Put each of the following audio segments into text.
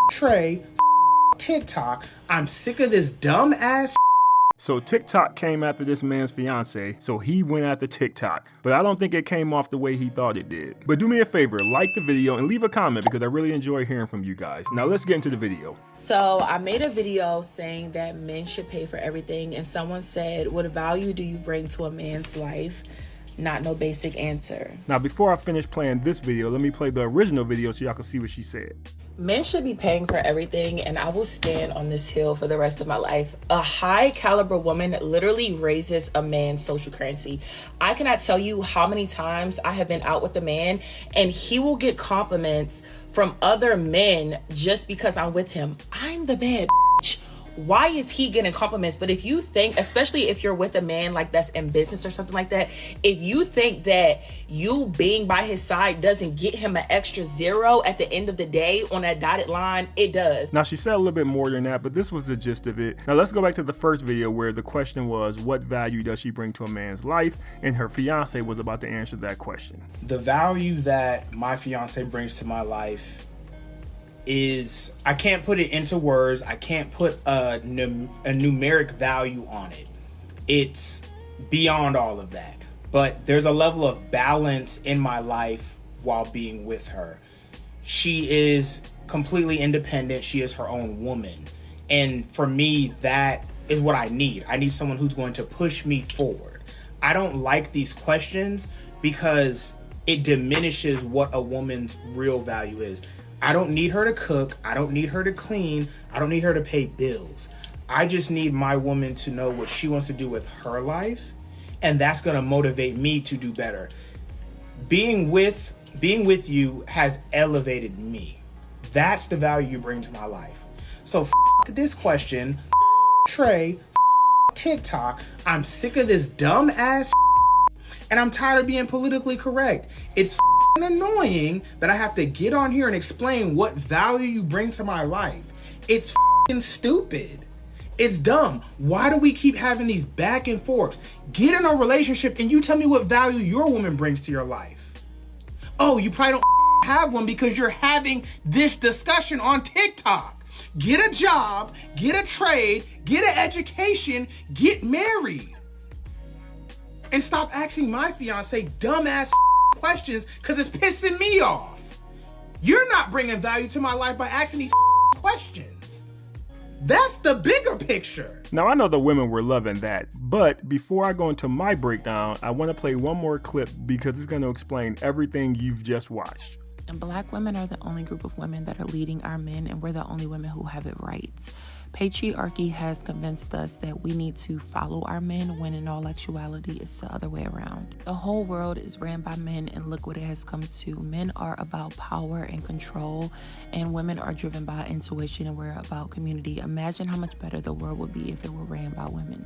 Trey, TikTok. I'm sick of this dumb ass. So TikTok came after this man's fiance, so he went after TikTok. But I don't think it came off the way he thought it did. But do me a favor, like the video and leave a comment because I really enjoy hearing from you guys. Now let's get into the video. So I made a video saying that men should pay for everything, and someone said, what value do you bring to a man's life? Not no basic answer. Now before I finish playing this video, let me play the original video so y'all can see what she said. Men should be paying for everything, and I will stand on this hill for the rest of my life. A high caliber woman literally raises a man's social currency. I cannot tell you how many times I have been out with a man and he will get compliments from other men just because I'm with him. I'm the bad bitch. Why is he getting compliments? But if you think, especially if you're with a man like that's in business or something like that, if you think that you being by his side doesn't get him an extra zero at the end of the day on that dotted line, it does. Now she said a little bit more than that, but this was the gist of it. Now let's go back to the first video where the question was, what value does she bring to a man's life? And her fiance was about to answer that question. The value that my fiance brings to my life is, I can't put it into words. I can't put a numeric value on it. It's beyond all of that. But there's a level of balance in my life while being with her. She is completely independent. She is her own woman. And for me, that is what I need. I need someone who's going to push me forward. I don't like these questions because it diminishes what a woman's real value is. I don't need her to cook. I don't need her to clean. I don't need her to pay bills. I just need my woman to know what she wants to do with her life, and that's going to motivate me to do better. Being with you has elevated me. That's the value you bring to my life. So this question, Trey, TikTok. I'm sick of this dumb ass, and I'm tired of being politically correct. It's annoying that I have to get on here and explain what value you bring to my life. It's stupid. It's dumb. Why do we keep having these back and forths? Get in a relationship and you tell me what value your woman brings to your life. Oh, you probably don't have one because you're having this discussion on TikTok. Get a job, get a trade, get an education, get married. And stop asking my fiance dumbass questions because it's pissing me off. You're not bringing value to my life by asking these questions. That's the bigger picture. Now I know the women were loving that, but before I go into my breakdown, I want to play one more clip because it's going to explain everything you've just watched. And Black women are the only group of women that are leading our men, and we're the only women who have it right. Patriarchy has convinced us that we need to follow our men when in all actuality it's the other way around. The whole world is ran by men, and look what it has come to. Men are about power and control, and women are driven by intuition, and we're about community. Imagine how much better the world would be if it were ran by women.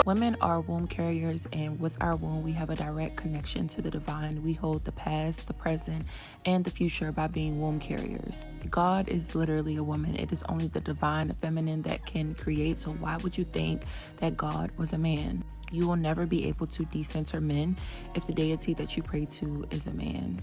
Women are womb carriers, and with our womb we have a direct connection to the divine. We hold the past, the present, and the future by being womb carriers. God is literally a woman. It is only the divine, the feminine, that can create. So why would you think that God was a man? You will never be able to decenter men if the deity that you pray to is a man.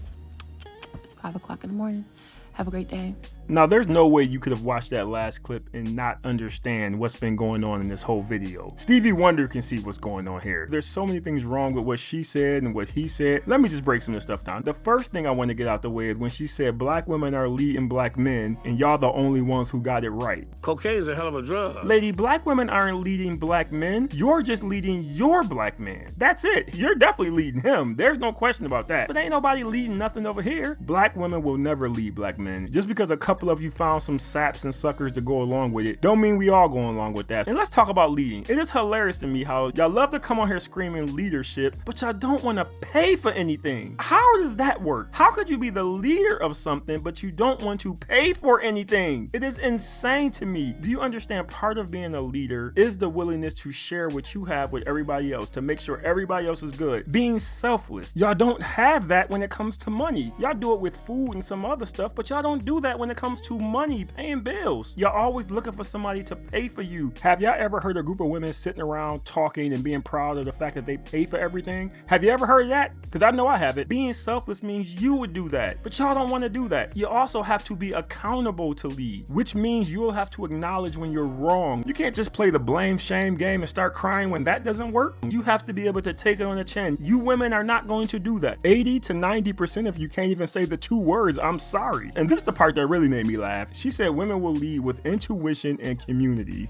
It's 5 o'clock in the morning. Have a great day. Now, there's no way you could have watched that last clip and not understand what's been going on in this whole video. Stevie Wonder can see what's going on here. There's so many things wrong with what she said and what he said. Let me just break some of this stuff down. The first thing I want to get out the way is when she said black women are leading black men and y'all the only ones who got it right. Cocaine is a hell of a drug. Lady, black women aren't leading black men. You're just leading your black man. That's it. You're definitely leading him. There's no question about that. But ain't nobody leading nothing over here. Black women will never lead black men. Just because a couple of you found some saps and suckers to go along with it, don't mean we all go along with that. And let's talk about leading. It is hilarious to me how y'all love to come on here screaming leadership, but y'all don't want to pay for anything. How does that work? How could you be the leader of something, but you don't want to pay for anything? It is insane to me. Do you understand part of being a leader is the willingness to share what you have with everybody else to make sure everybody else is good? Being selfless. Y'all don't have that when it comes to money. Y'all do it with food and some other stuff, but y'all don't do that when it comes to money, paying bills. Y'all always looking for somebody to pay for you. Have y'all ever heard a group of women sitting around talking and being proud of the fact that they pay for everything? Have you ever heard of that? because I know I have it. Being selfless means you would do that, but y'all don't want to do that. You also have to be accountable to lead, which means you'll have to acknowledge when you're wrong. You can't just play the blame shame game and start crying when that doesn't work. You have to be able to take it on the chin. You women are not going to do that. 80 to 90% of you can't even say the 2 words, I'm sorry. And this is the part that really made me laugh. She said women will lead with intuition and community.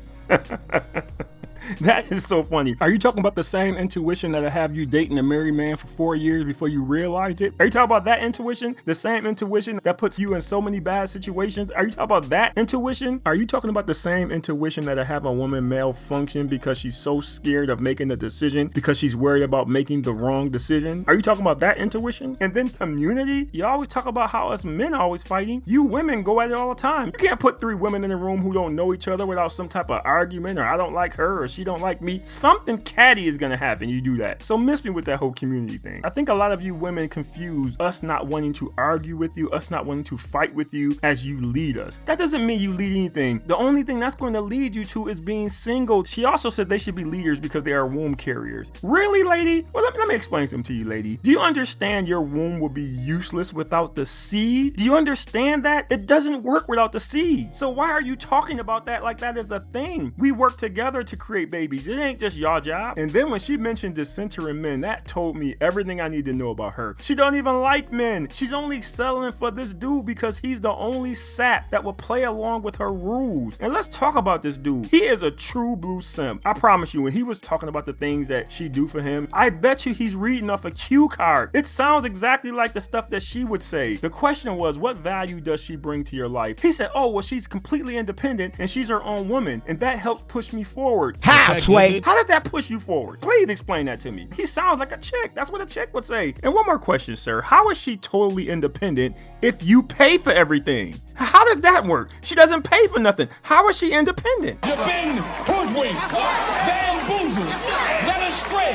That is so funny. Are you talking about the same intuition that'll have you dating a married man for 4 years before you realized it? Are you talking about that intuition? The same intuition that puts you in so many bad situations? Are you talking about that intuition? Are you talking about the same intuition that'll have a woman malfunction because she's so scared of making a decision because she's worried about making the wrong decision? Are you talking about that intuition? And then community? You always talk about how us men are always fighting. You women go at it all the time. You can't put 3 women in a room who don't know each other without some type of argument, or I don't like her, or she don't like me. Something catty is gonna happen. You do that. So miss me with that whole community thing. I think a lot of you women confuse us not wanting to argue with you, us not wanting to fight with you as you lead us. That doesn't mean you lead anything. The only thing that's going to lead you to is being single. She also said they should be leaders because they are womb carriers. Really, lady? Well, let me explain something to you, lady. Do you understand your womb will be useless without the seed? Do you understand that? It doesn't work without the seed. So why are you talking about that like that is a thing? We work together to create babies. It ain't just y'all job. And then when she mentioned dissentering men, that told me everything I need to know about her. She don't even like men. She's only settling for this dude because he's the only sap that will play along with her rules. And let's talk about this dude. He is a true blue simp. I promise you, when he was talking about the things that she do for him, I bet you he's reading off a cue card. It sounds exactly like the stuff that she would say. The question was, what value does she bring to your life? He said, oh, well, she's completely independent and she's her own woman, and that helps push me forward. How, Sway? How did that push you forward? Please explain that to me. He sounds like a chick. That's what a chick would say. And one more question, sir. How is she totally independent if you pay for everything? How does that work? She doesn't pay for nothing. How is she independent? You've been hoodwinked, bamboozled, led astray,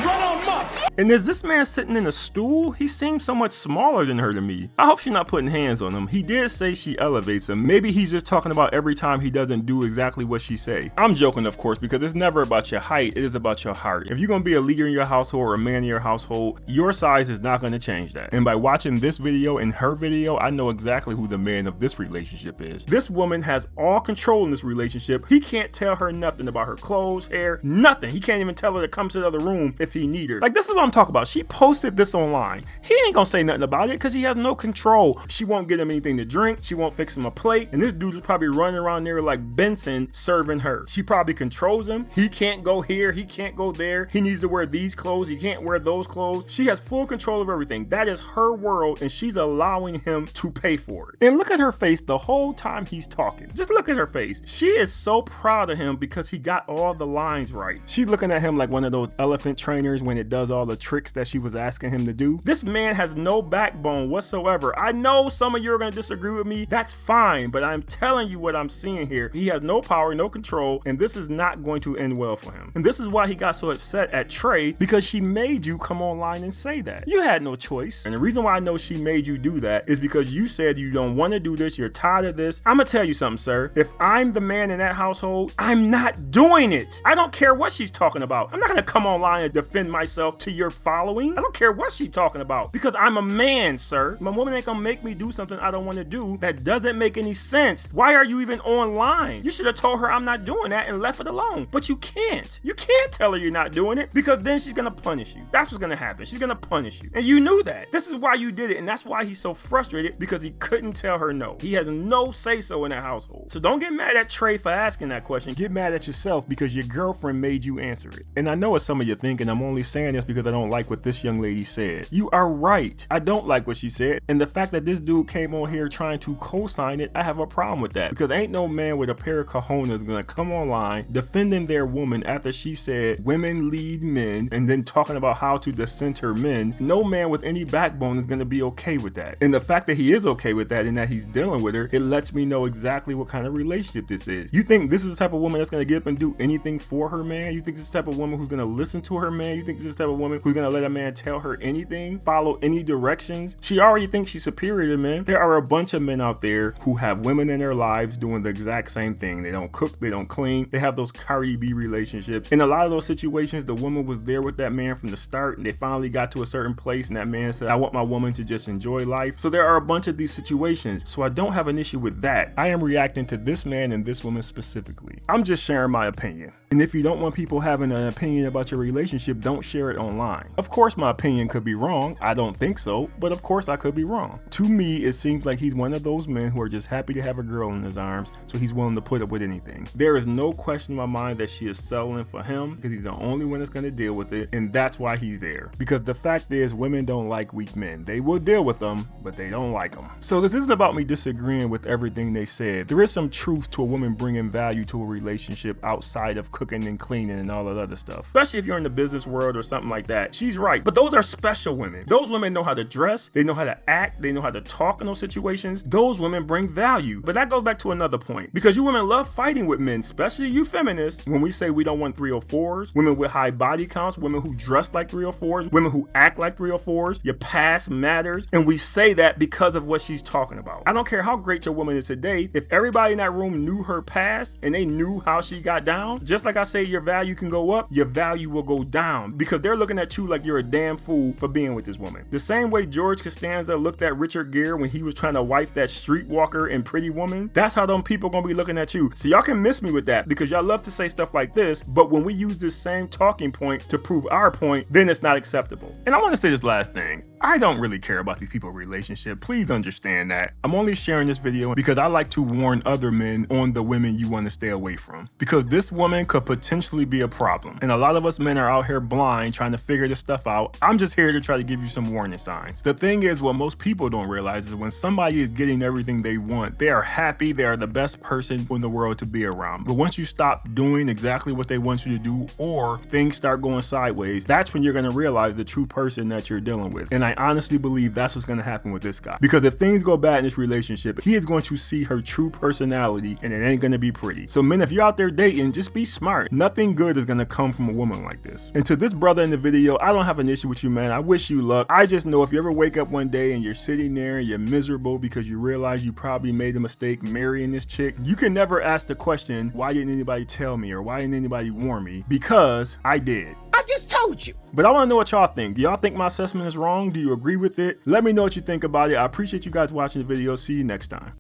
run amok. And is this man sitting in a stool? He seems so much smaller than her to me. I hope she's not putting hands on him. He did say she elevates him. Maybe he's just talking about every time he doesn't do exactly what she say. I'm joking, of course, because it's never about your height. It is about your heart. If you're going to be a leader in your household or a man in your household, your size is not going to change that. And by watching this video and her video, I know exactly who the man of this relationship is. This woman has all control in this relationship. He can't tell her nothing about her clothes, hair, nothing. He can't even tell her to come to the other room if he need her. Like, this is what I'm talking about. She posted this online. He ain't gonna say nothing about it because he has no control. She won't get him anything to drink. She won't fix him a plate. And this dude is probably running around there like Benson serving her. She probably controls him. He can't go here. He can't go there. He needs to wear these clothes. He can't wear those clothes. She has full control of everything. That is her world, and she's allowing him to pay for it. And look at her face the whole time he's talking. Just look at her face. She is so proud of him because he got all the lines right. She's looking at him like one of those elephant trainers when it does all the tricks that she was asking him to do. This man has no backbone whatsoever. I know some of you are going to disagree with me. That's fine, but I'm telling you what I'm seeing here. He has no power, no control, and this is not going to end well for him. And this is why he got so upset at Trey, because she made you come online and say that. You had no choice. And the reason why I know she made you do that is because you said you don't want to do this, you're tired of this. I'm going to tell you something, sir. If I'm the man in that household, I'm not doing it. I don't care what she's talking about. I'm not going to come online and defend myself to your following. I don't care what she's talking about because I'm a man, sir. My woman ain't gonna make me do something I don't want to do that doesn't make any sense. Why are you even online? You should have told her I'm not doing that and left it alone. But you can't. You can't tell her you're not doing it because then she's gonna punish you. That's what's gonna happen. She's gonna punish you. And you knew that. This is why you did it, and that's why he's so frustrated, because he couldn't tell her no. He has no say-so in that household. So don't get mad at Trey for asking that question. Get mad at yourself because your girlfriend made you answer it. And I know what some of you think, and I'm only saying this because I don't like what this young lady said. You are right. I don't like what she said. And the fact that this dude came on here trying to co-sign it, I have a problem with that. Because ain't no man with a pair of cojones gonna come online defending their woman after she said women lead men and then talking about how to dissenter men. No man with any backbone is gonna be okay with that. And the fact that he is okay with that and that he's dealing with her, it lets me know exactly what kind of relationship this is. You think this is the type of woman that's gonna get up and do anything for her man? You think this is the type of woman who's gonna listen to her man? You think this is the type of woman woman who's gonna let a man tell her anything, follow any directions. She already thinks she's superior to men. There are a bunch of men out there who have women in their lives doing the exact same thing. They don't cook, they don't clean, they have those Cardi B relationships. In a lot of those situations, the woman was there with that man from the start, and they finally got to a certain place, and that man said, I want my woman to just enjoy life. So there are a bunch of these situations. So I don't have an issue with that. I am reacting to this man and this woman specifically. I'm just sharing my opinion. And if you don't want people having an opinion about your relationship, don't share it online. Of course, my opinion could be wrong. I don't think so, but of course I could be wrong. To me, it seems like he's one of those men who are just happy to have a girl in his arms, so he's willing to put up with anything. There is no question in my mind that she is settling for him because he's the only one that's going to deal with it, and that's why he's there. Because the fact is, women don't like weak men. They will deal with them, but they don't like them. So this isn't about me disagreeing with everything they said. There is some truth to a woman bringing value to a relationship outside of cooking and cleaning and all that other stuff. Especially if you're in the business world or something like that. She's right. But those are special women. Those women know how to dress. They know how to act. They know how to talk in those situations. Those women bring value. But that goes back to another point. Because you women love fighting with men, especially you feminists, when we say we don't want 304s, women with high body counts, women who dress like 304s, women who act like 304s, your past matters. And we say that because of what she's talking about. I don't care how great your woman is today. If everybody in that room knew her past and they knew how she got down, just like I say your value can go up, your value will go down because they're looking at you like you're a damn fool for being with this woman. The same way George Costanza looked at Richard Gere when he was trying to wife that streetwalker in Pretty Woman, that's how them people gonna be looking at you. So y'all can miss me with that because y'all love to say stuff like this, but when we use this same talking point to prove our point, then it's not acceptable. And I want to say this last thing. I don't really care about these people's relationship. Please understand that. I'm only sharing this video because I like to warn other men on the women you want to stay away from. Because this woman could potentially be a problem. And a lot of us men are out here blind trying to figure this stuff out. I'm just here to try to give you some warning signs. The thing is, what most people don't realize is when somebody is getting everything they want, they are happy, they are the best person in the world to be around. But once you stop doing exactly what they want you to do or things start going sideways, that's when you're going to realize the true person that you're dealing with. And I honestly believe that's what's going to happen with this guy. Because if things go bad in this relationship, he is going to see her true personality and it ain't going to be pretty. So men, if you're out there dating, just be smart. Nothing good is going to come from a woman like this. And to this brother in the video, I don't have an issue with you, man. I wish you luck. I just know if you ever wake up one day and you're sitting there and you're miserable because you realize you probably made a mistake marrying this chick, you can never ask the question, why didn't anybody tell me or why didn't anybody warn me? Because I did. I just told you. But I want to know what y'all think. Do y'all think my assessment is wrong? Do you agree with it? Let me know what you think about it. I appreciate you guys watching the video. See you next time.